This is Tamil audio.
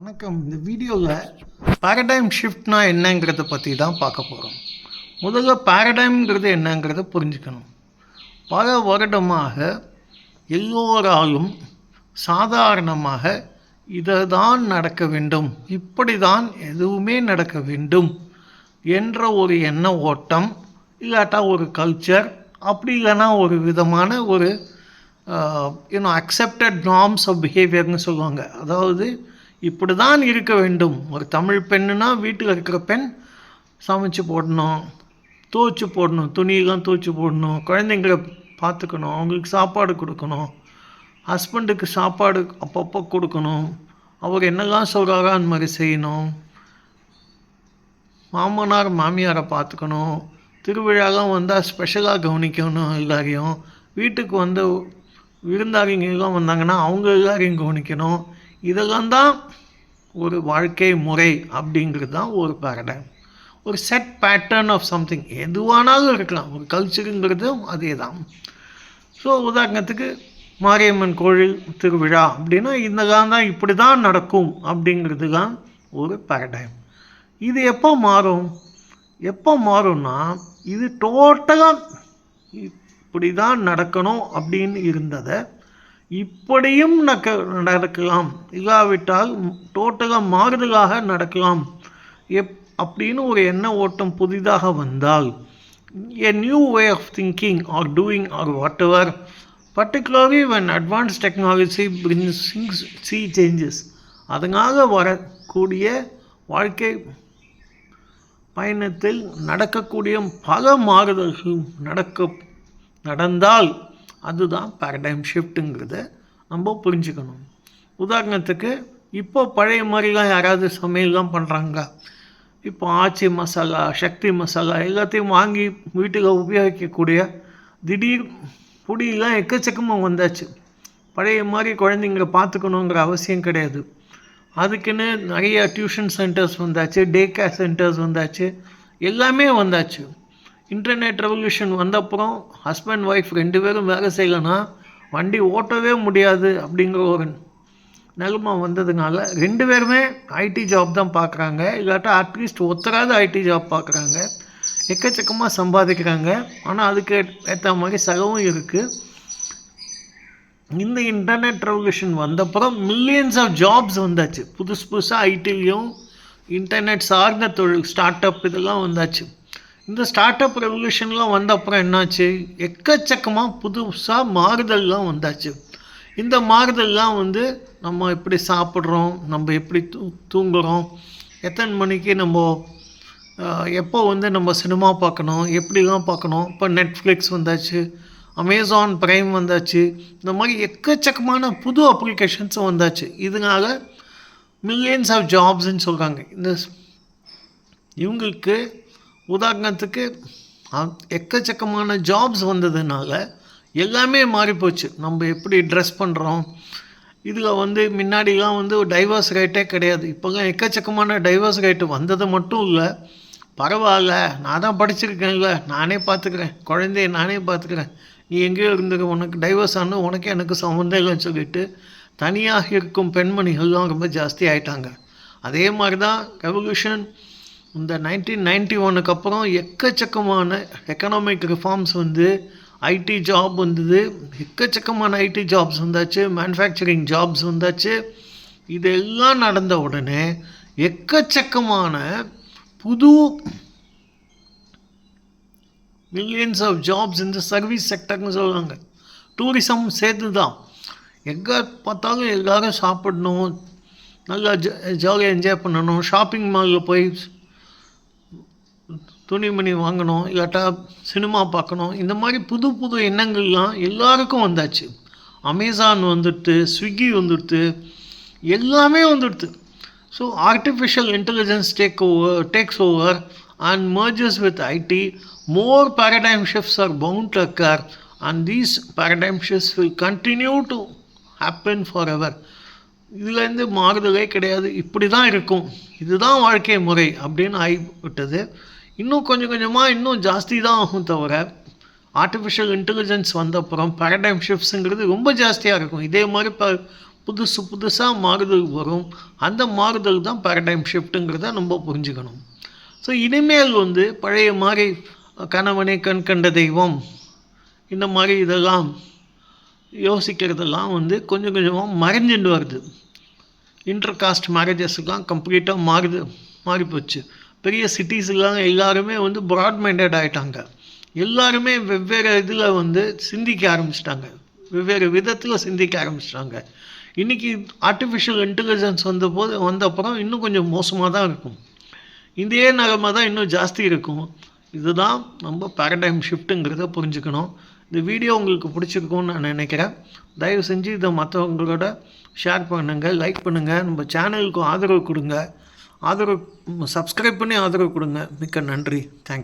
வணக்கம். இந்த வீடியோவில் பேரடைம் ஷிஃப்ட்னா என்னங்கிறத பற்றி தான் பார்க்க போகிறோம். முதல்ல பேரடைம்ங்கிறது என்னங்கிறத புரிஞ்சுக்கணும். பல வருடமாக எல்லோராலும் சாதாரணமாக இதை தான் நடக்க வேண்டும், இப்படி தான் எதுவுமே நடக்க வேண்டும் என்ற ஒரு எண்ண ஓட்டம், இல்லாட்டா ஒரு கல்ச்சர், அப்படி இல்லைன்னா ஒரு விதமான ஒரு அக்செப்டட் நார்ம்ஸ் ஆஃப் பிஹேவியர்னு சொல்லுவாங்க. அதாவது இப்படி தான் இருக்க வேண்டும். ஒரு தமிழ் பெண்ணுனா வீட்டில் இருக்கிற பெண் சமைச்சு போடணும், துவைச்சி போடணும், துணியெல்லாம் துவைச்சி போடணும், குழந்தைங்களை பார்த்துக்கணும், அவங்களுக்கு சாப்பாடு கொடுக்கணும், ஹஸ்பண்டுக்கு சாப்பாடு அப்பப்போ கொடுக்கணும், அவர் என்னெல்லாம் சொல்கிறாரோ அந்த மாதிரி செய்யணும், மாமனார் மாமியாரை பார்த்துக்கணும், திருவிழாலாம் வந்தால் ஸ்பெஷலாக கவனிக்கணும், எல்லாரையும் வீட்டுக்கு வந்து விருந்தாளிங்கெல்லாம் வந்தாங்கன்னா அவங்க எல்லாரையும் கவனிக்கணும். இதெல்லாம் தான் ஒரு வாழ்க்கை முறை அப்படிங்கிறது தான் ஒரு பேரடைம். ஒரு செட் பேட்டர்ன் ஆஃப் சம்திங் எதுவானாலும் இருக்கலாம். ஒரு கல்ச்சருங்கிறதும் அதே தான். ஸோ உதாரணத்துக்கு மாரியம்மன் கோவில் திருவிழா அப்படின்னா இதெல்லாம் தான் இப்படி தான் நடக்கும் அப்படிங்கிறது தான் ஒரு பேரடைம். இது எப்போ மாறும்னா இது டோட்டலாக இப்படி தான் நடக்கணும் அப்படின்னு இருந்ததை இப்படியும் நடக்கலாம், இல்லாவிட்டால் டோட்டலாக மாறுதலாக நடக்கலாம் அப்படின்னு ஒரு எண்ண ஓட்டம் புதிதாக வந்தால், a new way of thinking or doing or whatever, particularly when advanced technology brings sea changes, அதனால் வரக்கூடிய வாழ்க்கை பயணத்தில் நடக்கக்கூடிய பல மாறுதல்கள் நடந்தால் அதுதான் பேரடைம் ஷிஃப்ட்டுங்கிறத நம்ம புரிஞ்சுக்கணும். உதாரணத்துக்கு இப்போ பழைய மாதிரிலாம் யாராவது சமையல்லாம் பண்ணுறாங்க. இப்போ ஆச்சி மசாலா, சக்தி மசாலா எல்லாத்தையும் வாங்கி வீட்டில் உபயோகிக்கக்கூடிய திடீர் பொடியெல்லாம் எக்கச்சக்கமாக வந்தாச்சு. பழைய மாதிரி குழந்தைங்களை பார்த்துக்கணுங்கிற அவசியம் கிடையாது. அதுக்குன்னு நிறைய டியூஷன் சென்டர்ஸ் வந்தாச்சு, டே கேர் சென்டர்ஸ் வந்தாச்சு, எல்லாமே வந்தாச்சு. இன்டர்நெட் ரெவல்யூஷன் வந்தப்புறம் ஹஸ்பண்ட் ஒய்ஃப் 2 பேரும் வேலை செய்யலைன்னா வண்டி ஓட்டவே முடியாது அப்படிங்கிற ஒரு நிலைமை வந்ததுனால 2 பேருமே ஐடி ஜாப் தான் பார்க்குறாங்க, இல்லாட்டா அட்லீஸ்ட் ஒருத்தராவது ஐடி ஜாப் பார்க்குறாங்க, எக்கச்சக்கமாக சம்பாதிக்கிறாங்க. ஆனால் அதுக்கு ஏற்ற மாதிரி செலவும் இருக்குது. இந்த இன்டர்நெட் ரெவல்யூஷன் வந்தப்புறம் மில்லியன்ஸ் ஆஃப் ஜாப்ஸ் வந்தாச்சு. புதுசாக ஐடிலையும் இன்டர்நெட் சார்ந்த தொழில், ஸ்டார்ட் அப் இதெல்லாம் வந்தாச்சு. இந்த ஸ்டார்ட் அப் ரெவல்யூஷன்லாம் வந்த அப்புறம் என்னாச்சு, எக்கச்சக்கமாக புதுசாக மாறுதல்லாம் வந்தாச்சு. இந்த மாறுதல்லாம் நம்ம எப்படி சாப்பிட்றோம், நம்ம எப்படி தூங்குகிறோம், எத்தனை மணிக்கு நம்ம எப்போ நம்ம சினிமா பார்க்கணும், எப்படிலாம் பார்க்கணும். இப்போ நெட்ஃப்ளிக்ஸ் வந்தாச்சு, அமேசான் ப்ரைம் வந்தாச்சு, இந்த மாதிரி எக்கச்சக்கமான புது அப்ளிகேஷன்ஸும் வந்தாச்சு. இதனால் மில்லியன்ஸ் ஆஃப் ஜாப்ஸ்ன்னு சொல்கிறாங்க. இவங்களுக்கு உதாரணத்துக்கு எக்கச்சக்கமான ஜாப்ஸ் வந்ததுனால எல்லாமே மாறிப்போச்சு. நம்ம எப்படி ட்ரெஸ் பண்ணுறோம், இதில் முன்னாடிலாம் டைவர்ஸ் ரேட்டே கிடையாது. இப்போலாம் எக்கச்சக்கமான டைவர்ஸ் ரேட்டு வந்தது மட்டும் இல்லை, பரவாயில்ல நான் தான் படிச்சிருக்கேன்ல, நானே பார்த்துக்கிறேன், குழந்தைய நானே பார்த்துக்கிறேன், நீ எங்கேயோ இருந்துக்க, உனக்கு டைவர்ஸ் ஆனால் உனக்கு எனக்கு சம்மந்தம் இல்லைன்னு சொல்லிட்டு தனியாக இருக்கும் பெண்மணிகள்லாம் ரொம்ப ஜாஸ்தி ஆகிட்டாங்க. அதே மாதிரி தான் ரெவல்யூஷன் இந்த 1991 அப்புறம் எக்கச்சக்கமான எக்கனாமிக் ரிஃபார்ம்ஸ் ஐடி ஜாப் வந்தது, எக்கச்சக்கமான ஐடி ஜாப்ஸ் வந்தாச்சு, மேனுஃபேக்சரிங் ஜாப்ஸ் வந்தாச்சு. இதெல்லாம் நடந்த உடனே எக்கச்சக்கமான புது மில்லியன்ஸ் ஆஃப் ஜாப்ஸ் இந்த சர்வீஸ் செக்டர்னு சொல்லுவாங்க. டூரிசம் சேர்த்து தான். எங்கே பார்த்தாலும் எல்லோரும் சாப்பிடணும், நல்லா ஜாலியாக என்ஜாய் பண்ணணும், ஷாப்பிங் மாலில் போய் துணிமணி வாங்கணும், இல்லாட்டா சினிமா பார்க்கணும், இந்த மாதிரி புது புது எண்ணங்கள்லாம் எல்லாருக்கும் வந்தாச்சு. அமேசான் வந்துடுது, ஸ்விக்கி வந்துடுது, எல்லாமே வந்துடுது. So artificial intelligence takes over and merges with IT. More paradigm shifts are bound to occur and these paradigm shifts will continue to happen forever. இதுலேருந்து மாறுதலே கிடையாது, இப்படி தான் இருக்கும், இதுதான் வாழ்க்கை முறை அப்படின்னு ஆகிவிட்டது. இன்னும் கொஞ்சம் கொஞ்சமாக இன்னும் ஜாஸ்தி தான் ஆகும் தவிர, ஆர்டிஃபிஷியல் இன்டெலிஜென்ஸ் வந்த அப்புறம் பேரடைம் ஷிஃப்ட்ஸுங்கிறது ரொம்ப ஜாஸ்தியாக இருக்கும். இதே மாதிரி புதுசாக மாறுதல் வரும். அந்த மாறுதல் தான் பேரடைம் ஷிஃப்ட்டுங்கிறத நம்ம புரிஞ்சுக்கணும். ஸோ இனிமேல் பழைய மாதிரி கணவனே கண் கண்ட தெய்வம் இந்த மாதிரி இதெல்லாம் யோசிக்கிறதெல்லாம் கொஞ்சம் கொஞ்சமாக மறைஞ்சிட்டு வருது. இன்டர் காஸ்ட் மேரேஜஸ்லாம் கம்ப்ளீட்டாக மாறி போச்சு. பெரிய சிட்டிஸ்லாம் எல்லாருமே ப்ராட் மைண்டட் ஆகிட்டாங்க. எல்லாருமே வெவ்வேறு இதில் சிந்திக்க ஆரம்பிச்சிட்டாங்க, வெவ்வேறு விதத்தில் சிந்திக்க ஆரம்பிச்சிட்டாங்க. இன்றைக்கி ஆர்டிஃபிஷியல் இன்டெலிஜென்ஸ் வந்தப்புறம் இன்னும் கொஞ்சம் மோசமாக தான் இருக்கும். இதே நிலைமை தான் இன்னும் ஜாஸ்தி இருக்கும். இதுதான் நம்ம பேரடைம் ஷிஃப்ட்டுங்கிறத புரிஞ்சுக்கணும். இந்த வீடியோ உங்களுக்கு பிடிச்சிருக்கும்னு நான் நினைக்கிறேன். தயவு செஞ்சு இதை மற்றவங்களோட ஷேர் பண்ணுங்கள், லைக் பண்ணுங்கள், நம்ம சேனலுக்கு ஆதரவு கொடுங்க, சப்ஸ்கிரைப் பண்ணி ஆதரவு கொடுங்க. மிக்க நன்றி. தேங்க்யூ.